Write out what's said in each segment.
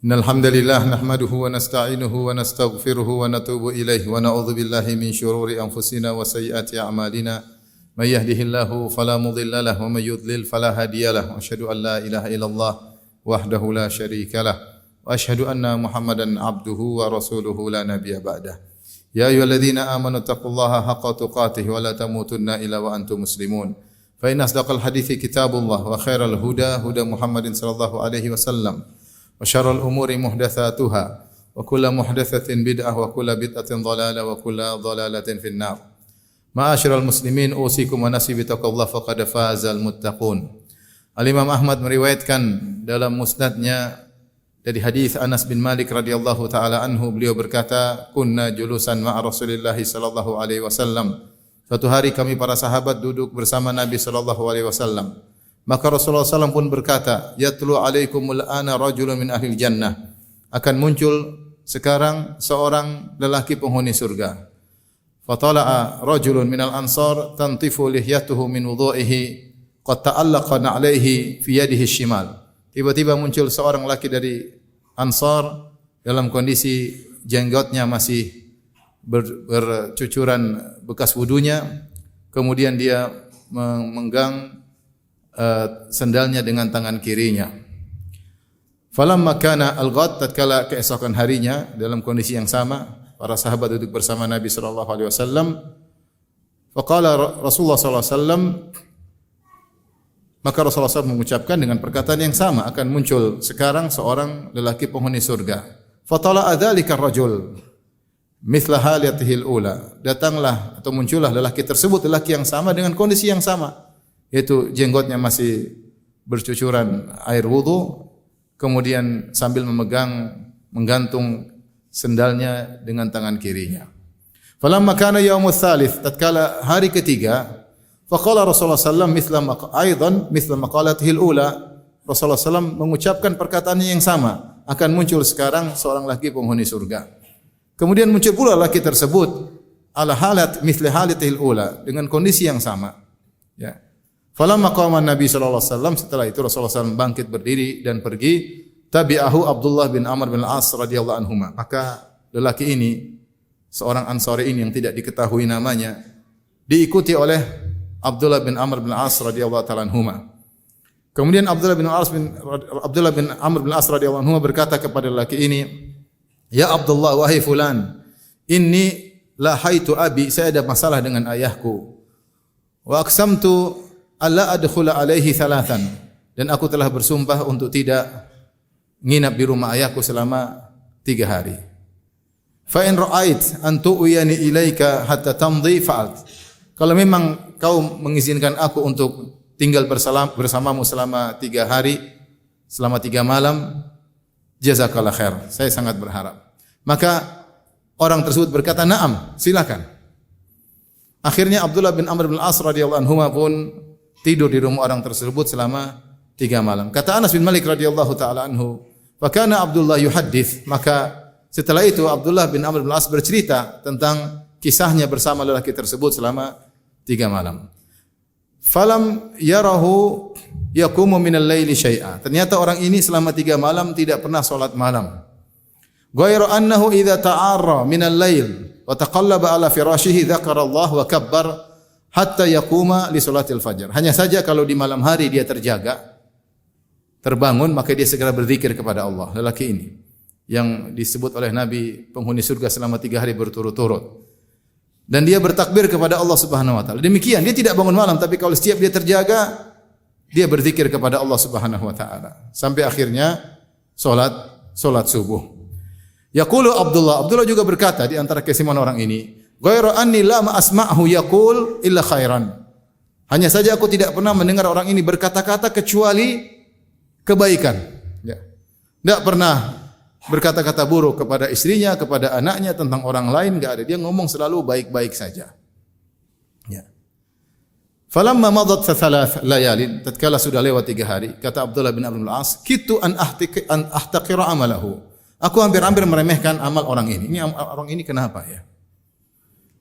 Innal hamdalillah nahmaduhu wa nasta'inuhu wa nastaghfiruhu wa natubu ilaihi wa na'udzu billahi min shururi anfusina wa sayyiati a'malina. May yahdihillahu fala mudilla lahu wa may yudlil fala hadiya lahu. Asyhadu an la ilaha illallah wahdahu la syarika lah wa asyhadu anna Muhammadan abduhu wa rasuluhu la nabiyya ba'dah. Ya ayyuhalladzina amanu taqullaha haqqa tuqatih wa la tamutunna illa wa antum muslimun. Fa inna asdaqal hadithi kitabullah wa khairal huda huda Muhammadin sallallahu alaihi wasallam. Wa syarrul umuri muhdatsatuha wa kullu muhdatsatin bid'ah wa kullu bid'atin dhalalah wa kullu dhalalatin finnar. Ma'asyiral muslimin usikum wa nafsi bi taqwallah faqad fazal muttaqun. Al-Imam Ahmad meriwayatkan dalam musnadnya dari hadis Anas bin Malik radhiyallahu taala anhu, beliau berkata, "Kunna julusan ma'a Rasulillah sallallahu alaihi wasallam." Suatu hari kami para sahabat duduk bersama Nabi sallallahu alaihi wasallam. Maka Rasulullah SAW pun berkata, "Yatlu alaikumul ana rajulun min ahlil jannah." Akan muncul sekarang seorang lelaki penghuni surga. Fatala'a rajulun minal ansar tantifu lihyatuhu min wudhu'ihi qad ta'allaqa na'alaihi fi yadihi shimal. Tiba-tiba muncul seorang lelaki dari Ansar dalam kondisi jenggotnya masih bercucuran bekas wudunya. Kemudian dia memegang sendalnya dengan tangan kirinya. Falamma kana al-ghad, tatkala keesokan harinya dalam kondisi yang sama, para sahabat duduk bersama Nabi sallallahu alaihi wasallam. Faqala Rasulullah sallallahu alaihi wasallam, maka Rasulullah SAW mengucapkan dengan perkataan yang sama, akan muncul sekarang seorang lelaki penghuni surga. Fatala adzalika ar-rajul mithla halatihil ula. Datanglah atau muncullah lelaki tersebut, lelaki yang sama dengan kondisi yang sama, yaitu jenggotnya masih bercucuran air wudu, kemudian sambil menggantung sendalnya dengan tangan kirinya. Falamma kana yaumul tsalits, tatkala hari ketiga, faqala Rasulullah sallallahu mithla maqalatihil ula. Rasulullah sallallahu mengucapkan perkataannya yang sama, akan muncul sekarang seorang laki penghuni surga. Kemudian muncul pula laki tersebut ala halat mithla halatihil ula, dengan kondisi yang sama. Ya. Falamma qama Nabi sallallahu alaihi wasallam, setelah itu Rasulullah SAW bangkit berdiri dan pergi. Tabi'ahu Abdullah bin Amr bin Al-As radhiyallahu anhuma. Maka lelaki ini, seorang Ansari ini yang tidak diketahui namanya, diikuti oleh Abdullah bin Amr bin Al-As radhiyallahu ta'ala anhuma. Kemudian Abdullah bin Amr bin Al-As radhiyallahu anhuma berkata kepada lelaki ini, "Ya Abdullah, wahai fulan, inni lahaitu abi, saya ada masalah dengan ayahku. Wa aqsamtu alla adkhula alaihi thalathan, dan aku telah bersumpah untuk tidak nginap di rumah ayahku selama 3 hari. Fa in ra'ait an tu'yani ilaika hatta tamdi fa'alt." Kalau memang kau mengizinkan aku untuk tinggal bersamamu selama 3 hari, selama 3 malam, jazakallah khair, saya sangat berharap. Maka orang tersebut berkata, "Na'am, silakan." Akhirnya Abdullah bin Amr bin Al-As radhiyallahu anhu pun tidur di rumah orang tersebut selama 3 malam. Kata Anas bin Malik radhiyallahu taala anhu, "Fa kana Abdullah yuhaddits." Maka setelah itu Abdullah bin Amr bin Al-As bercerita tentang kisahnya bersama lelaki tersebut selama 3 malam. Falam yarahu yaqumu minal laili syai'a. Ternyata orang ini selama 3 malam tidak pernah salat malam. Ghairu annahu idza ta'arra minal lail wa taqallaba ala firashihi dzakara Allah wa kabbar hatta yaquma li salatil fajr. Hanya saja kalau di malam hari dia terbangun, maka dia segera berzikir kepada Allah. Lelaki ini yang disebut oleh Nabi penghuni surga selama 3 hari berturut-turut. Dan dia bertakbir kepada Allah Subhanahu wa taala. Demikian, dia tidak bangun malam, tapi kalau setiap dia terjaga, dia berzikir kepada Allah Subhanahu wa taala. Sampai akhirnya salat subuh. Yaqulu Abdullah juga berkata di antara keistimewaan orang ini, "Ghairu anni la asma'hu yaqul illa khairan." Hanya saja aku tidak pernah mendengar orang ini berkata-kata kecuali kebaikan. Ya. Tidak pernah berkata-kata buruk kepada istrinya, kepada anaknya, tentang orang lain, enggak ada. Dia ngomong selalu baik-baik saja. Ya. Falamma madat thalath layalin, tatkala sudah lewat 3 hari, kata Abdullah bin Amr bin Al-As, "Kitu an ahtaqira amalahu." Aku hampir-hampir meremehkan amal orang ini. Ini orang ini kenapa ya?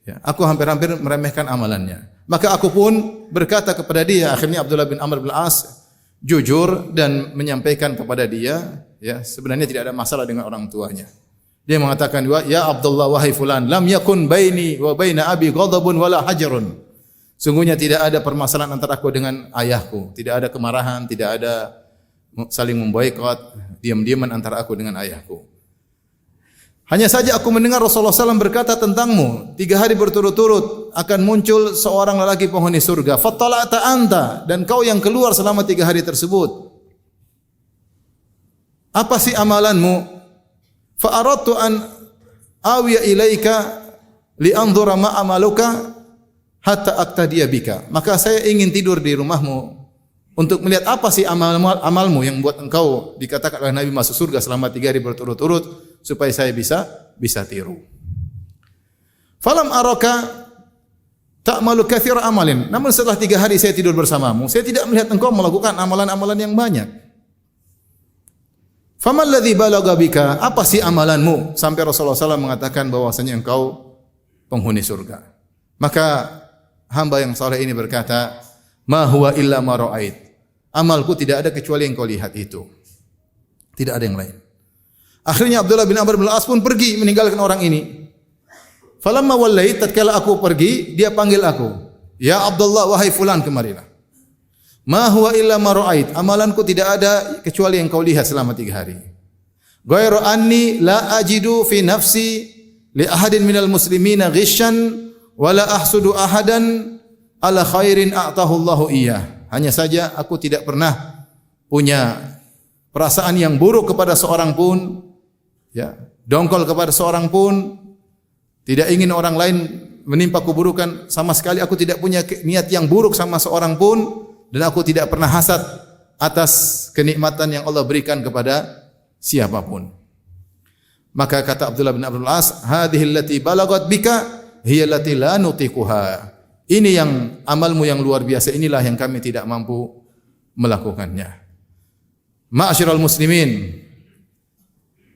Ya, aku hampir-hampir meremehkan amalannya. Maka aku pun berkata kepada dia, akhirnya Abdullah bin Amr bin Al-As jujur dan menyampaikan kepada dia Ya, sebenarnya tidak ada masalah dengan orang tuanya. Dia mengatakan, "Ya Abdullah wahai fulan, lam yakun baini wa baina abi ghadabun wala hajarun." Sungguhnya tidak ada permasalahan antara aku dengan ayahku, tidak ada kemarahan, tidak ada saling memboikot, diam-diaman antara aku dengan ayahku. Hanya saja aku mendengar Rasulullah SAW berkata tentangmu, 3 hari berturut-turut akan muncul seorang lelaki penghuni surga. Fattala'ta anta, dan kau yang keluar selama 3 hari tersebut. Apa sih amalanmu? Fa'aradtu an awiya ilaika li'anzura ma amaluka hatta aqtadiya bika. Maka saya ingin tidur di rumahmu untuk melihat apa sih amalmu yang buat engkau dikatakan oleh Nabi masuk surga selama 3 hari berturut-turut, supaya saya bisa tiru. Falam araka ta'malu katsira amalin. Namun setelah 3 hari saya tidur bersamamu, saya tidak melihat engkau melakukan amalan-amalan yang banyak. Faman ladzi balagha bika? Apa sih amalanmu sampai Rasulullah SAW mengatakan bahwasanya engkau penghuni surga? Maka hamba yang saleh ini berkata, "Ma huwa illa ma ra'ait." Amalku tidak ada kecuali yang kau lihat itu. Tidak ada yang lain. Akhirnya Abdullah bin Amr bin Al-As pun pergi meninggalkan orang ini. Falamma wallait, tatkala aku pergi, dia panggil aku. "Ya Abdullah, wahai fulan, kemarilah." Ma huwa illa ma ra'ait. Amalanku tidak ada kecuali yang kau lihat selama 3 hari. Ghairu anni la ajidu fi nafsi li ahadin minal muslimina ghishan wa la ahsudu ahadan ala khairin a'tahu Allahu iyyah. Hanya saja aku tidak pernah punya perasaan yang buruk kepada seorang pun, ya, dongkol kepada seorang pun, tidak ingin orang lain menimpa keburukan sama sekali. Aku tidak punya niat yang buruk sama seorang pun. Dan aku tidak pernah hasad atas kenikmatan yang Allah berikan kepada siapapun. Maka kata Abdullah bin Abdul As, "Hadhihi allati balagat bika hiya allati la nutiquha." Ini yang amalmu yang luar biasa, inilah yang kami tidak mampu melakukannya. Ma'asyiral muslimin,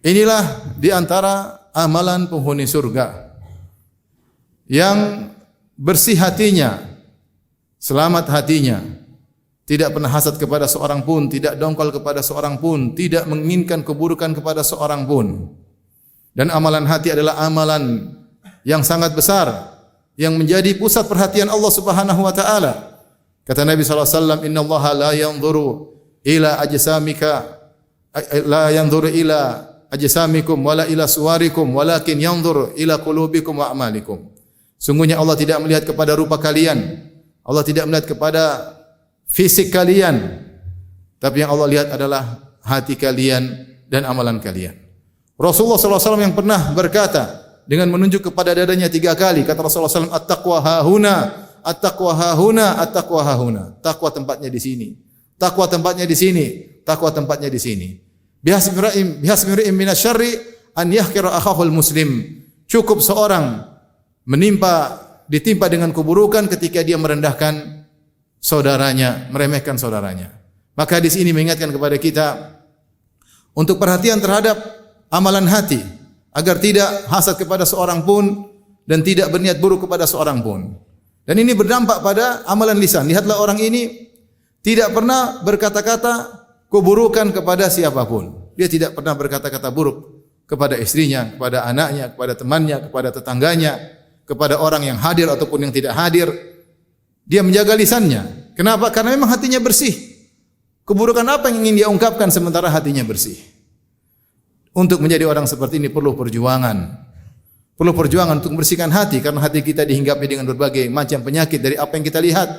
inilah di antara amalan penghuni surga yang bersih hatinya, selamat hatinya, tidak pernah hasad kepada seorang pun, tidak dongkol kepada seorang pun, tidak menginginkan keburukan kepada seorang pun. Dan amalan hati adalah amalan yang sangat besar, yang menjadi pusat perhatian Allah Subhanahu wa taala. Kata Nabi sallallahu alaihi wasallam, "Innallaha la yanzuru ila ajsamika la yanzuru ila ajsamikum wala ila suwarikum walakin yanzuru ila qulubikum wa a'malikum." Sungguhnya Allah tidak melihat kepada rupa kalian, Allah tidak melihat kepada fisik kalian, tapi yang Allah lihat adalah hati kalian dan amalan kalian. Rasulullah SAW yang pernah berkata dengan menunjuk kepada dadanya 3 kali, kata Rasulullah SAW, "At-taqwa hahuna, at-taqwa hahuna, at-taqwa hahuna." Takwa tempatnya di sini. Takwa tempatnya di sini. Takwa tempatnya di sini. Bihasmi minasyarri an yahqira akhahul muslim. Cukup seorang ditimpa dengan keburukan ketika dia merendahkan saudaranya, meremehkan saudaranya. Maka hadis ini mengingatkan kepada kita untuk perhatian terhadap amalan hati, agar tidak hasad kepada seorang pun dan tidak berniat buruk kepada seorang pun. Dan ini berdampak pada amalan lisan. Lihatlah orang ini tidak pernah berkata-kata keburukan kepada siapapun. Dia tidak pernah berkata-kata buruk kepada istrinya, kepada anaknya, kepada temannya, kepada tetangganya, kepada orang yang hadir ataupun yang tidak hadir. Dia menjaga lisannya. Kenapa? Karena memang hatinya bersih. Keburukan apa yang ingin dia ungkapkan sementara hatinya bersih? Untuk menjadi orang seperti ini perlu perjuangan. Perlu perjuangan untuk membersihkan hati, karena hati kita dihinggapi dengan berbagai macam penyakit dari apa yang kita lihat,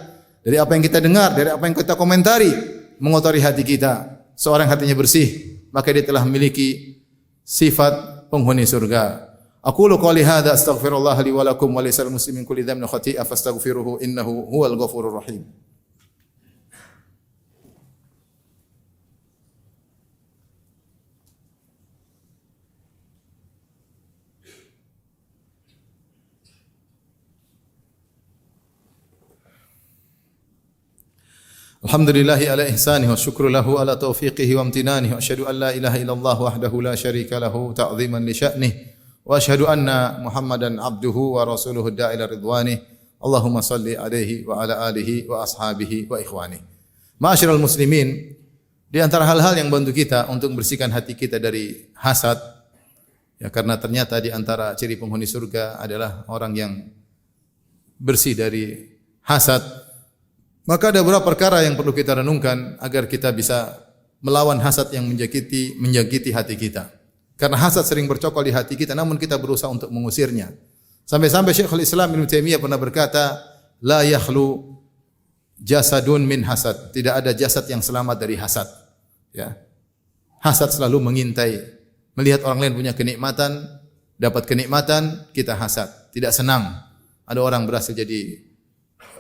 dari apa yang kita dengar, dari apa yang kita komentari, mengotori hati kita. Seorang hatinya bersih, maka dia telah memiliki sifat penghuni surga. Aqulu qouli hadza astaghfirullah li wa lakum wa lisal muslimin kulli dhanbin khati'a fastaghfiruhu innahu huwal ghafurur rahim. Alhamdulillahi ala ihsanihi wa syukru lahu ala taufiqihi wa amtinanihi wa asyhadu an la ilaha illallah wahdahu la syarika lahu ta'ziman li sya'nihi wa asyhadu anna Muhammadan abduhu wa rasuluhu da'ila ridwanihi. Allahumma salli alaihi wa ala alihi wa ashabihi wa ikhwanihi. Ma'asyiral muslimin, Di antara hal-hal yang bantu kita untuk membersihkan hati kita dari hasad, ya karena ternyata di antara ciri penghuni surga adalah orang yang bersih dari hasad. Maka ada beberapa perkara yang perlu kita renungkan agar kita bisa melawan hasad yang menjangkiti hati kita. Karena hasad sering bercokol di hati kita, namun kita berusaha untuk mengusirnya. Sampai-sampai Syekhul Islam Ibnu Taimiyah pernah berkata, la yakhlu jasadun min hasad. Tidak ada jasad yang selamat dari hasad. Ya. Hasad selalu mengintai. Melihat orang lain punya kenikmatan, dapat kenikmatan, kita hasad. Tidak senang. Ada orang berhasil jadi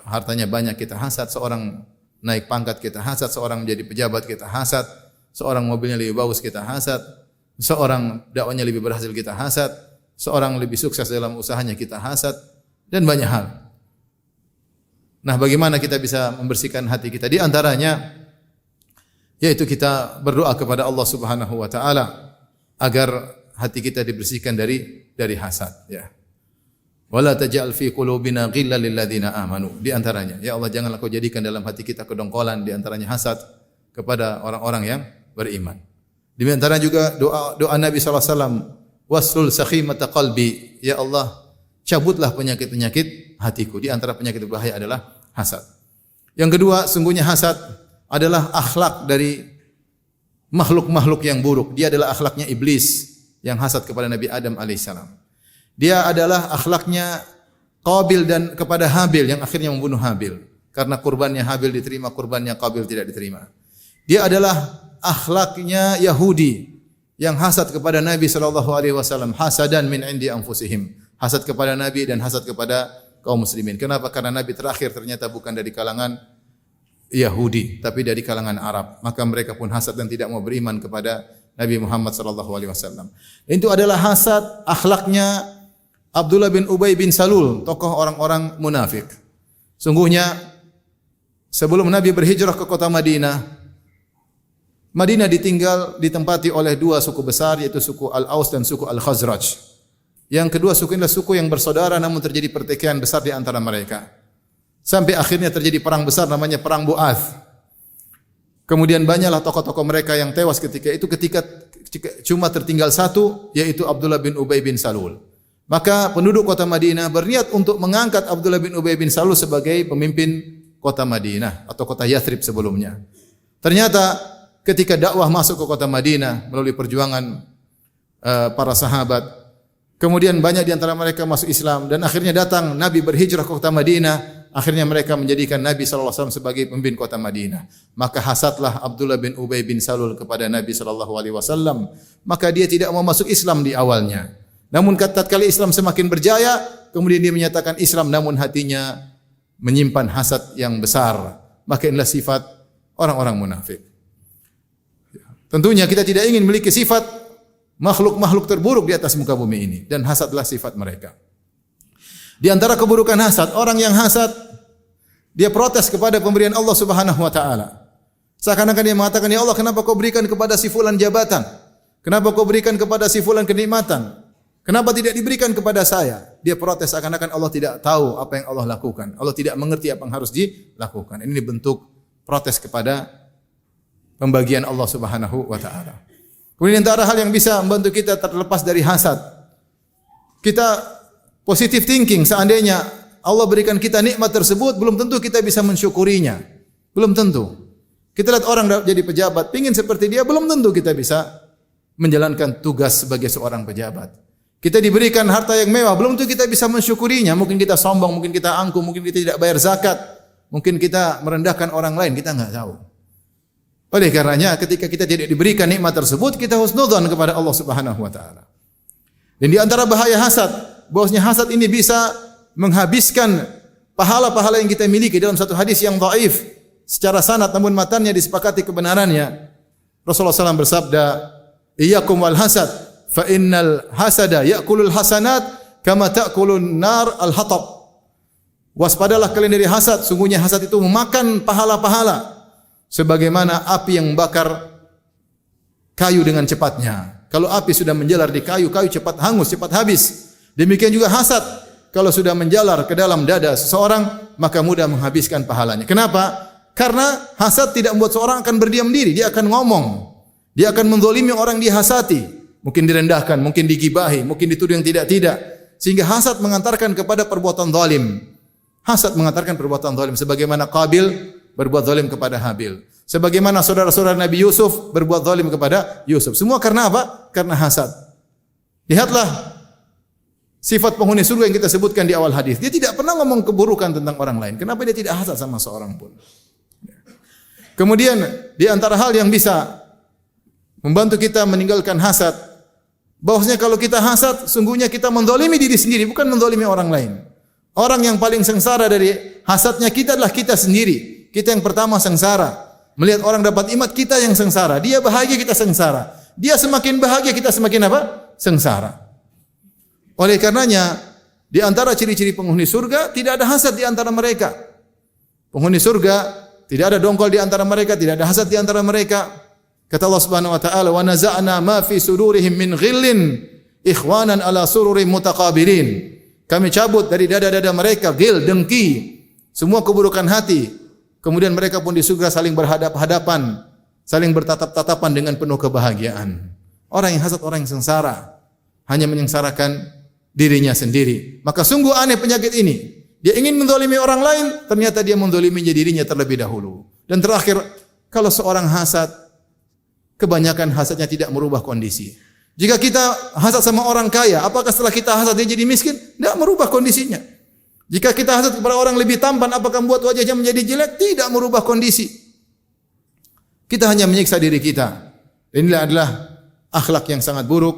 hartanya banyak, kita hasad. Seorang naik pangkat, kita hasad. Seorang menjadi pejabat, kita hasad. Seorang mobilnya lebih bagus, kita hasad. Seorang dakwanya lebih berhasil, kita hasad. Seorang lebih sukses dalam usahanya, kita hasad. Dan banyak hal. Nah, bagaimana kita bisa membersihkan hati kita? Di antaranya yaitu kita berdoa kepada Allah Subhanahu wa taala agar hati kita dibersihkan dari hasad, ya. Wala taj'al fi qulubina ghillan lil ladzina amanu. Di antaranya, ya Allah, janganlah kau jadikan dalam hati kita kedongkolan, di antaranya hasad kepada orang-orang yang beriman. Di antara juga doa Nabi sallallahu alaihi wasallam, waslul sakhimata qalbi. Ya Allah, cabutlah penyakit-penyakit hatiku. Di antara penyakit berbahaya adalah hasad. Yang kedua, sungguhnya hasad adalah akhlak dari makhluk-makhluk yang buruk. Dia adalah akhlaknya iblis yang hasad kepada Nabi Adam alaihissalam. Dia adalah akhlaknya Qabil dan kepada Habil yang akhirnya membunuh Habil. Karena kurbannya Habil diterima, kurbannya Qabil tidak diterima. Dia adalah akhlaknya Yahudi yang hasad kepada Nabi SAW. Hasadan min indi anfusihim. Hasad kepada Nabi dan hasad kepada kaum muslimin. Kenapa? Karena Nabi terakhir ternyata bukan dari kalangan Yahudi, tapi dari kalangan Arab. Maka mereka pun hasad dan tidak mau beriman kepada Nabi Muhammad SAW. Itu adalah hasad akhlaknya Abdullah bin Ubay bin Salul, tokoh orang-orang munafik. Sungguhnya sebelum Nabi berhijrah ke kota Madinah, Madinah ditempati oleh dua suku besar, yaitu suku Al-Aus dan suku Al-Khazraj. Yang kedua suku inilah suku yang bersaudara, namun terjadi pertikaian besar di antara mereka. Sampai akhirnya terjadi perang besar namanya Perang Bu'ath. Kemudian banyaklah tokoh-tokoh mereka yang tewas ketika cuma tertinggal satu, yaitu Abdullah bin Ubay bin Salul. Maka penduduk kota Madinah berniat untuk mengangkat Abdullah bin Ubay bin Salul sebagai pemimpin kota Madinah atau kota Yathrib sebelumnya. Ternyata ketika dakwah masuk ke kota Madinah melalui perjuangan para sahabat, kemudian banyak di antara mereka masuk Islam dan akhirnya datang Nabi berhijrah ke kota Madinah. Akhirnya mereka menjadikan Nabi SAW sebagai pemimpin kota Madinah. Maka hasadlah Abdullah bin Ubay bin Salul kepada Nabi SAW. Maka dia tidak mau masuk Islam di awalnya. Namun tatkala Islam semakin berjaya, kemudian dia menyatakan Islam namun hatinya menyimpan hasad yang besar. Maka inilah sifat orang-orang munafik. Tentunya kita tidak ingin memiliki sifat makhluk-makhluk terburuk di atas muka bumi ini. Dan hasadlah sifat mereka. Di antara keburukan hasad, orang yang hasad, dia protes kepada pemberian Allah Subhanahu wa taala. Seakan-akan dia mengatakan, "Ya Allah, kenapa kau berikan kepada si fulan jabatan? Kenapa kau berikan kepada si fulan kenikmatan? Kenapa tidak diberikan kepada saya?" Dia protes seakan-akan Allah tidak tahu apa yang Allah lakukan. Allah tidak mengerti apa yang harus dilakukan. Ini bentuk protes kepada pembagian Allah Subhanahu wa taala. Kemudian antara hal yang bisa membantu kita terlepas dari hasad, kita positive thinking. Seandainya Allah berikan kita nikmat tersebut, belum tentu kita bisa mensyukurinya. Belum tentu. Kita lihat orang jadi pejabat, pingin seperti dia, belum tentu kita bisa menjalankan tugas sebagai seorang pejabat. Kita diberikan harta yang mewah, belum tentu kita bisa mensyukurinya. Mungkin kita sombong, mungkin kita angkuh, mungkin kita tidak bayar zakat, mungkin kita merendahkan orang lain, kita enggak tahu. Oleh karenanya ketika kita tidak diberikan nikmat tersebut, kita husnudzan kepada Allah Subhanahu wa taala. Dan di antara bahaya hasad, bahwasanya hasad ini bisa menghabiskan pahala-pahala yang kita miliki. Dalam satu hadis yang dhaif secara sanad namun matannya disepakati kebenarannya, Rasulullah SAW bersabda, "Iyyakum wal hasad, fa innal hasada ya'kulul hasanat kama ta'kulun nar al-hatab." Waspadalah kalian dari hasad, sungguhnya hasad itu memakan pahala-pahala sebagaimana api yang membakar kayu dengan cepatnya. Kalau api sudah menjalar di kayu, kayu cepat hangus, cepat habis. Demikian juga hasad, kalau sudah menjalar ke dalam dada seseorang, maka mudah menghabiskan pahalanya. Kenapa? Karena hasad tidak membuat seorang akan berdiam diri, dia akan ngomong. Dia akan menzalimi orang yang dihasati, mungkin direndahkan, mungkin digibahi, mungkin dituduh yang tidak-tidak. Sehingga hasad mengantarkan kepada perbuatan zalim. Hasad mengantarkan perbuatan zalim sebagaimana Qabil berbuat zalim kepada Habil. Sebagaimana saudara-saudara Nabi Yusuf berbuat zalim kepada Yusuf. Semua karena apa? Karena hasad. Lihatlah sifat penghuni surga yang kita sebutkan di awal hadis. Dia tidak pernah ngomong keburukan tentang orang lain. Kenapa dia tidak hasad sama seorang pun? Kemudian di antara hal yang bisa membantu kita meninggalkan hasad, bahwasanya kalau kita hasad, sungguhnya kita menzalimi diri sendiri, bukan menzalimi orang lain. Orang yang paling sengsara dari hasadnya kita adalah kita sendiri. Kita yang pertama sengsara. Melihat orang dapat nikmat, kita yang sengsara. Dia bahagia, kita sengsara. Dia semakin bahagia, kita semakin apa? Sengsara. Oleh karenanya, di antara ciri-ciri penghuni surga, tidak ada hasad di antara mereka. Penghuni surga, tidak ada dongkol di antara mereka, tidak ada hasad di antara mereka. Kata Allah Subhanahu wa taala, "Wa naza'na ma fi sudurihim min ghillin ikhwanan ala sururin mutaqabilin." Kami cabut dari dada-dada mereka ghil, dengki, semua keburukan hati. Kemudian mereka pun di surga saling berhadap-hadapan, saling bertatap-tatapan dengan penuh kebahagiaan. Orang yang hasad, orang yang sengsara, hanya menyengsarakan dirinya sendiri. Maka sungguh aneh penyakit ini. Dia ingin menzalimi orang lain, ternyata dia menzaliminya dirinya terlebih dahulu. Dan terakhir, kalau seorang hasad, kebanyakan hasadnya tidak merubah kondisi. Jika kita hasad sama orang kaya, apakah setelah kita hasad dia jadi miskin? Tidak merubah kondisinya. Jika kita hasad kepada orang lebih tampan, apakah membuat wajahnya menjadi jelek? Tidak merubah kondisi. Kita hanya menyiksa diri kita. Inilah adalah akhlak yang sangat buruk,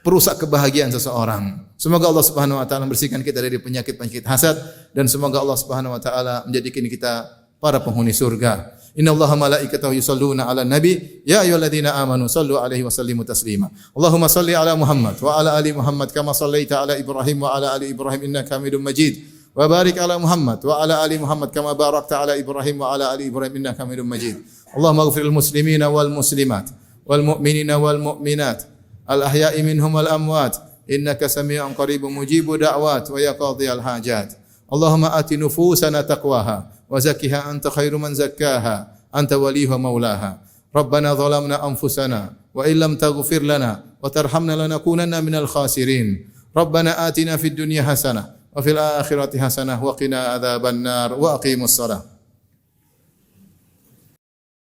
perusak kebahagiaan seseorang. Semoga Allah Subhanahu wa taala membersihkan kita dari penyakit-penyakit hasad dan semoga Allah Subhanahu wa taala menjadikan kita para penghuni surga. Innallaha malaikatahu yusholluna 'alan nabi ya ayyuhalladzina amanu shallu 'alaihi wa sallimu taslima. Allahumma shalli 'ala Muhammad wa 'ala ali Muhammad kama shallaita 'ala Ibrahim wa 'ala ali Ibrahim innaka Hamidum Majid. Wa barik 'ala Muhammad wa 'ala ali Muhammad kama barakta 'ala Ibrahim wa 'ala ali Ibrahim innaka Hamidum Majid. Allahumma ighfir lil muslimina wal muslimat wal mu'minina wal mu'minat al ahya'i minhum wal amwat innaka samii'un qaribun mujibud da'wat wa ya qadhiyal hajat. Allahumma ati nufusana taqwaha wa zakkiha anta khairu man zakkaha anta waliyuha maulaha. Rabbana zalamna anfusana wa illam taghfir lana wa tarhamna lanakunanna minal khasirin. Rabbana atina fid dunya hasanah wa fil akhirati hasanah wa qina adzaban nar wa aqimus salah.